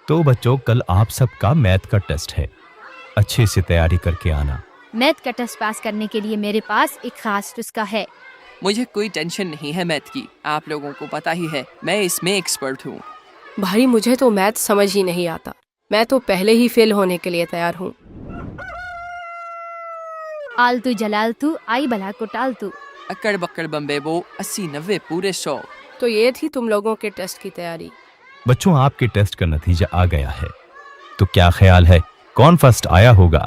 तो बच्चों, कल आप सबका मैथ का टेस्ट है, अच्छे से तैयारी करके आना। मैथ का टेस्ट पास करने के लिए मेरे पास एक खास नुस्खा है। मुझे कोई टेंशन नहीं है मैथ की, आप लोगों को पता ही है मैं इसमें एक्सपर्ट हूँ। भाई मुझे तो मैथ समझ ही नहीं आता, मैं तो पहले ही फेल होने के लिए तैयार हूँ। आलतू जलालतू आई बला को टालतू। अकड़ बकड़ बम्बे बो 80-90 पूरे 100। तो ये थी तुम लोगों के टेस्ट की तैयारी। बच्चों, आपके टेस्ट का नतीजा आ गया है, तो क्या ख्याल है कौन फर्स्ट आया होगा?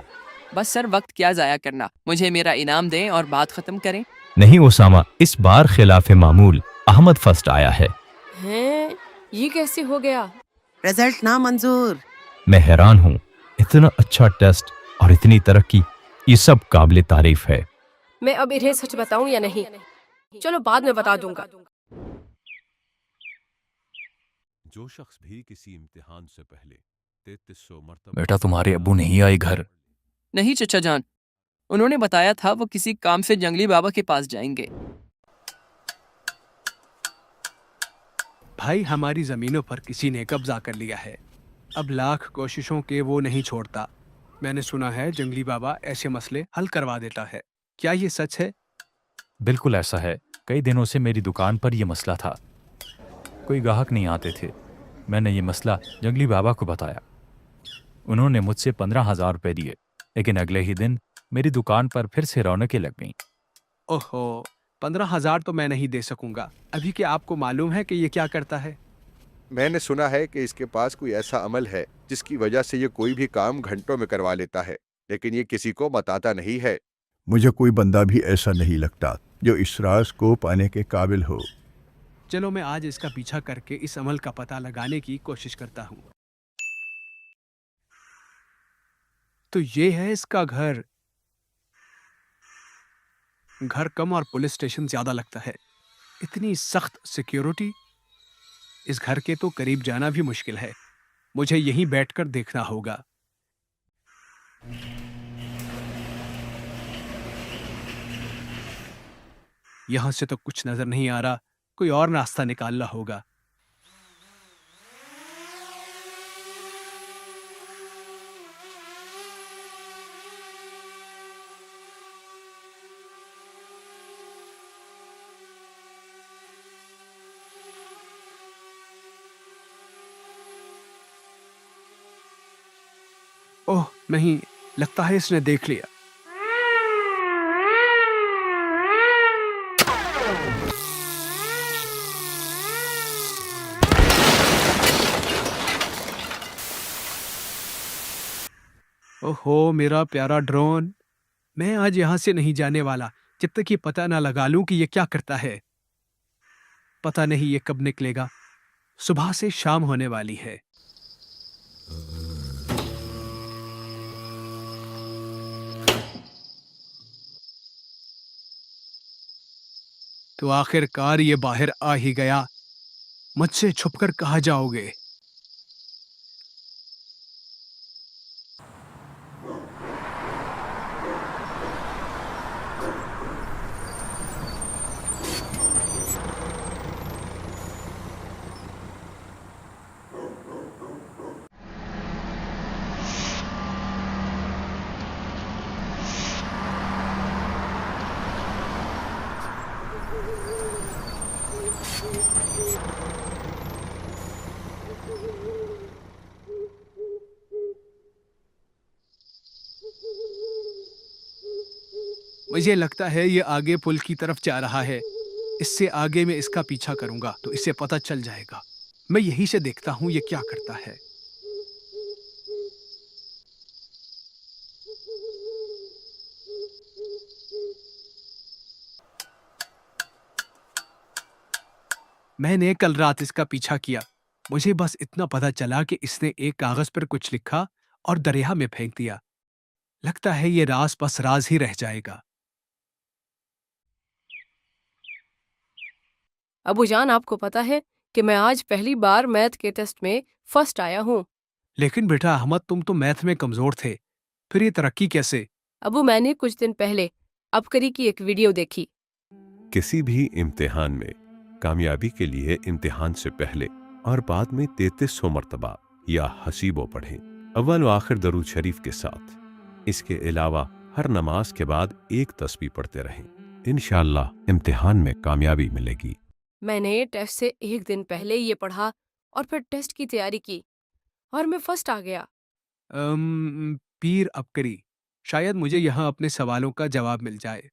बस सर, वक्त क्या जाया करना, मुझे मेरा इनाम दें और बात खत्म करें। नहीं उसामा, इस बार खिलाफ मामूल अहमद फर्स्ट आया है। हैं, ये कैसे हो गया? रिजल्ट ना मंजूर। मैं हैरान हूँ, इतना अच्छा टेस्ट और इतनी तरक्की, ये सब काबिल तारीफ है। मैं अब इन्हें सच बताऊं या नहीं? चलो बाद में बता दूंगा। जो शख्स भी किसी इम्तिहान से पहले 3300 मरतबा बेटा, तुम्हारे अब्बू नहीं आए घर? नहीं चचा जान, उन्होंने बताया था वो किसी काम से जंगली बाबा के पास जाएंगे। भाई, हमारी जमीनों पर किसी ने कब्जा कर लिया है, अब लाख कोशिशों के वो नहीं छोड़ता। मैंने सुना है जंगली बाबा ऐसे मसले हल करवा देता है, क्या ये सच है? बिल्कुल ऐसा है। कई दिनों से मेरी दुकान पर यह मसला था, कोई ग्राहक नहीं आते थे। मैंने ये मसला जंगली बाबा को बताया, उन्होंने मुझसे 15,000 रुपये दिए, लेकिन अगले ही दिन मेरी दुकान पर फिर से रौनकें लग गईं। ओहो, 15,000 तो मैं नहीं दे सकूंगा। अभी क्या आपको मालूम है कि ये क्या करता है? मैंने सुना है कि इसके पास कोई ऐसा अमल है जिसकी वजह से ये कोई भी काम घंटों में करवा लेता है, लेकिन ये किसी को बताता नहीं है। मुझे कोई बंदा भी ऐसा नहीं लगता जो इस राज को पाने के काबिल हो। चलो मैं आज इसका पीछा करके इस अमल का पता लगाने की कोशिश करता हूँ। तो ये है इसका घर। घर कम और पुलिस स्टेशन ज्यादा लगता है, इतनी सख्त सिक्योरिटी। इस घर के तो करीब जाना भी मुश्किल है, मुझे यहीं बैठकर देखना होगा। यहां से तो कुछ नजर नहीं आ रहा, कोई और रास्ता निकालना होगा। ओह नहीं, लगता है इसने देख लिया। ओहो मेरा प्यारा ड्रोन, मैं आज यहां से नहीं जाने वाला जब तक ये पता ना लगा लूं कि ये क्या करता है। पता नहीं ये कब निकलेगा, सुबह से शाम होने वाली है। तो आखिरकार ये बाहर आ ही गया, मुझसे छुपकर कहाँ जाओगे? मुझे लगता है ये आगे पुल की तरफ जा रहा है। इससे आगे मैं इसका पीछा करूंगा तो इसे पता चल जाएगा। मैं यहीं से देखता हूं ये क्या करता है। मैंने कल रात इसका पीछा किया, मुझे बस इतना पता चला कि इसने एक कागज पर कुछ लिखा और दरिया में फेंक दिया। लगता है ये राज बस राज ही रह जाएगा। अबू जान, आपको पता है कि मैं आज पहली बार मैथ के टेस्ट में फर्स्ट आया हूँ। लेकिन बेटा अहमद, तुम तो मैथ में कमजोर थे, फिर ये तरक्की कैसे? अबू, मैंने कुछ दिन पहले अबकरी की एक वीडियो देखी। किसी भी इम्तिहान में कामयाबी के लिए इम्तिहान से पहले और बाद में 3300 मरतबा या हसीबो पढ़ें, अव्वल व आखिर दरूद शरीफ के साथ। इसके अलावा हर नमाज के बाद एक तस्बीह पढ़ते रहें। इंशाअल्लाह इम्तिहान में कामयाबी मिलेगी। मैंने टेस्ट से एक दिन पहले ये पढ़ा और फिर टेस्ट की तैयारी की और मैं फर्स्ट आ गया। पीर अबकरी, शायद मुझे यहाँ अपने सवालों का जवाब मिल जाए।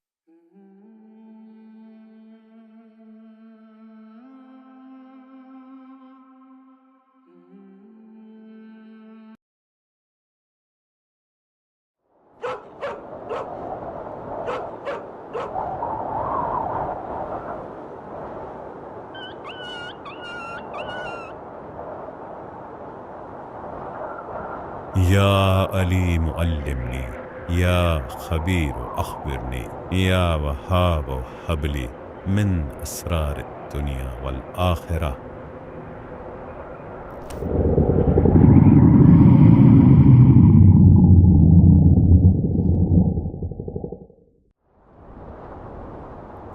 या अली मुअल्लिमनी, या खबीर अखबिरनी, या वहाब हबली मिन असरार दुनिया वल आखिरा।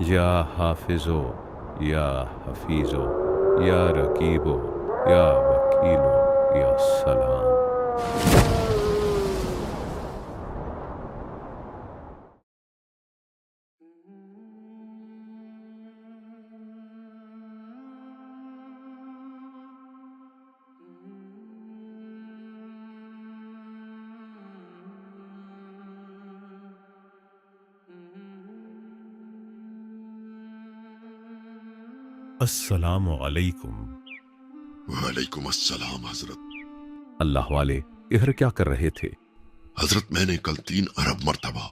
या हाफिजो, या हफीजो, या रकीबो, या वकीलो, या सलाम। अस्सलामु अलैकुम। वालेकुम अस्सलाम हजरत। अल्लाह वाले इधर क्या कर रहे थे? हजरत मैंने कल 3 अरब मर्तबा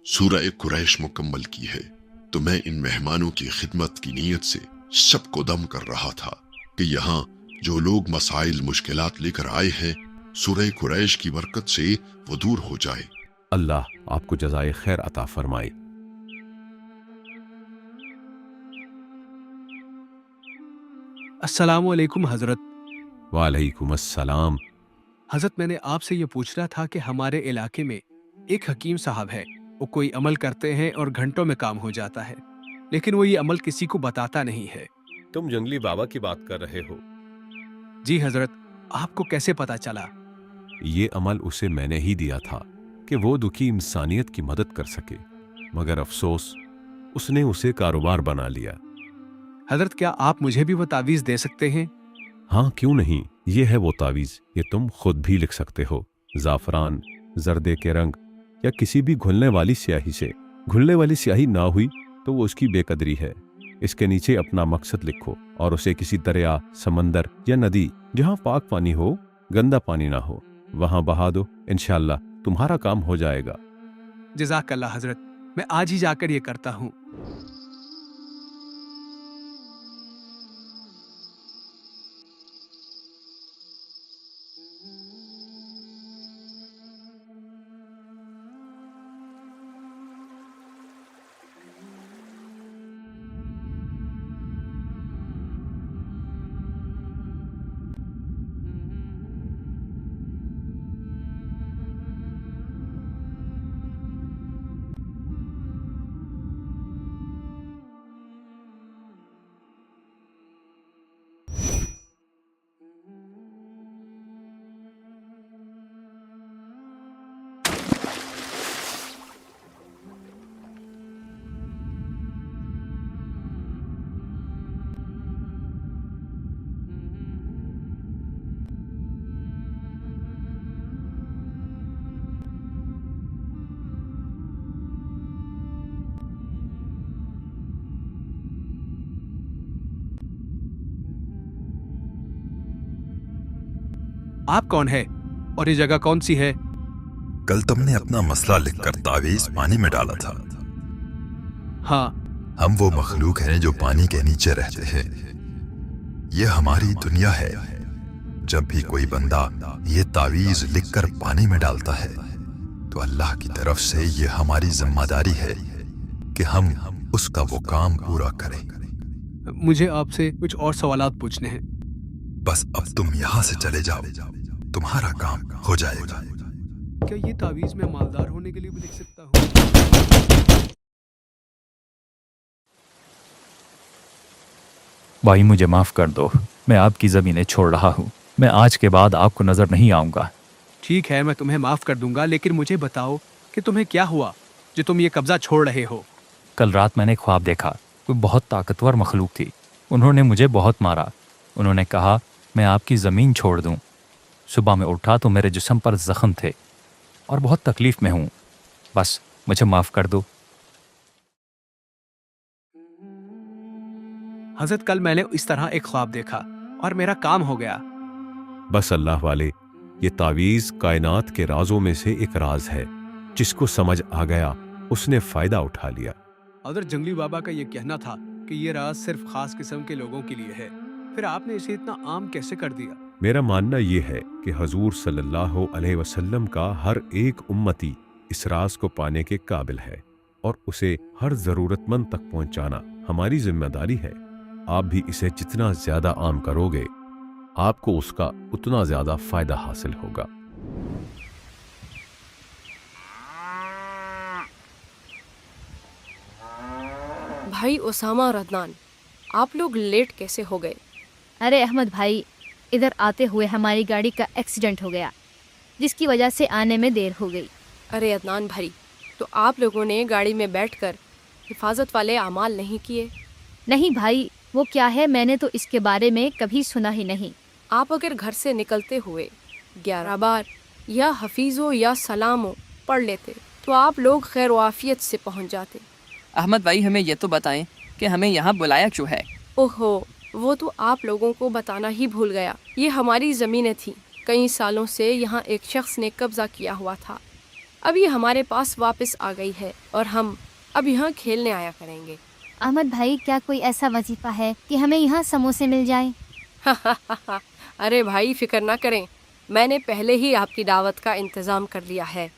सूरह कुरैश मुकम्मल की है, तो मैं इन मेहमानों की खिदमत की नीयत से सबको दम कर रहा था कि यहाँ जो लोग मसाइल मुश्किलात लेकर आए हैं, सूरह कुरैश की बरकत से वो दूर हो जाए। अल्लाह आपको जज़ाए खैर अता फरमाए। अस्सलाम वालेकुम हजरत। वालेकुम अस्सलाम। हजरत, मैंने आपसे ये पूछना था कि हमारे इलाके में एक हकीम साहब है, वो कोई अमल करते हैं और घंटों में काम हो जाता है, लेकिन वो ये अमल किसी को बताता नहीं है। तुम जंगली बाबा की बात कर रहे हो? जी हजरत, आपको कैसे पता चला? ये अमल उसे मैंने ही दिया था कि वो दुखी इंसानियत की मदद कर सके, मगर अफसोस उसने उसे कारोबार बना लिया। हजरत, क्या आप मुझे भी वो तावीज दे सकते हैं? हाँ, क्यों नहीं। ये है वो तावीज, ये तुम खुद भी लिख सकते हो। जाफरान, जर्दे के रंग या किसी भी घुलने वाली स्याही से। घुलने वाली स्याही ना हुई तो वो उसकी बेकदरी है। इसके नीचे अपना मकसद लिखो और उसे किसी दरिया, समंदर या नदी जहाँ पाक पानी हो, गंदा पानी ना हो, वहां बहा दो। इंशाअल्लाह तुम्हारा काम हो जाएगा। जज़ाकल्लाह हजरत, मैं आज ही जाकर ये करता हूँ। आप कौन है और ये जगह कौन सी है? कल तुमने अपना मसला लिखकर तावीज पानी में डाला था। हाँ। हम वो मखलूक हैं जो पानी के नीचे रहते हैं। ये हमारी दुनिया है। जब भी कोई बंदा ये तावीज लिखकर पानी में डालता है तो अल्लाह की तरफ से ये हमारी जिम्मेदारी है कि हम उसका वो काम पूरा करें। मुझे आपसे कुछ और सवालात पूछने हैं। बस अब तुम यहाँ से चले जाओ, तुम्हारा काम हो जाएगा। क्या ये तावीज मैं मालदार होने के लिए भी लिख सकता हूँ? भाई मुझे माफ कर दो, मैं आपकी ज़मीनें छोड़ रहा हूँ। मैं आज के बाद आपको नजर नहीं आऊंगा। ठीक है, मैं तुम्हें माफ कर दूंगा, लेकिन मुझे बताओ कि तुम्हें क्या हुआ जो तुम ये कब्जा छोड़ रहे हो। कल रात मैंने ख्वाब देखा, कोई बहुत ताकतवर मखलूक थी। उन्होंने मुझे बहुत मारा। उन्होंने कहा मैं आपकी ज़मीन छोड़ दूं। सुबह में उठा तो मेरे जिस्म पर ज़ख्म थे और बहुत तकलीफ में हूँ। बस मुझे माफ़ कर दो। हजरत, कल मैंने इस तरह एक ख्वाब देखा और मेरा काम हो गया। बस अल्लाह वाले, ये तावीज़ कायनात के राजों में से एक राज है। जिसको समझ आ गया उसने फ़ायदा उठा लिया। हजरत जंगली बाबा का ये कहना था कि ये राज सिर्फ खास किस्म के लोगों के लिए है, फिर आपने इसे इतना आम कैसे कर दिया? मेरा मानना ये है कि हजूर सल्लल्लाहु अलैहि वसल्लम का हर एक उम्मती इस राज को पाने के काबिल है और उसे हर ज़रूरतमंद तक पहुंचाना हमारी जिम्मेदारी है। आप भी इसे जितना ज्यादा आम करोगे आपको उसका उतना ज्यादा फायदा हासिल होगा। भाई उसामा और अदनान, आप लोग लेट कैसे हो गए? अरे अहमद भाई, इधर आते हुए हमारी गाड़ी का एक्सीडेंट हो गया, जिसकी वजह से आने में देर हो गई। अरे अदनान भाई, तो आप लोगों ने गाड़ी में बैठकर हिफाजत वाले अमाल नहीं किए? नहीं भाई, वो क्या है, मैंने तो इसके बारे में कभी सुना ही नहीं। आप अगर घर से निकलते हुए 11 बार या हफीज़ो या सलामो पढ़ लेते तो आप लोग खैर वाफियत से पहुंच जाते। अहमद भाई, हमें ये तो बताएं कि हमें यहाँ बुलाया क्यों है? ओहो, वो तो आप लोगों को बताना ही भूल गया। ये हमारी ज़मीनें थीं। कई सालों से यहाँ एक शख्स ने कब्ज़ा किया हुआ था। अब ये हमारे पास वापस आ गई है और हम अब यहाँ खेलने आया करेंगे। अहमद भाई, क्या कोई ऐसा वजीफा है कि हमें यहाँ समोसे मिल जाएं? अरे भाई, फिक्र ना करें, मैंने पहले ही आपकी दावत का इंतज़ाम कर लिया है।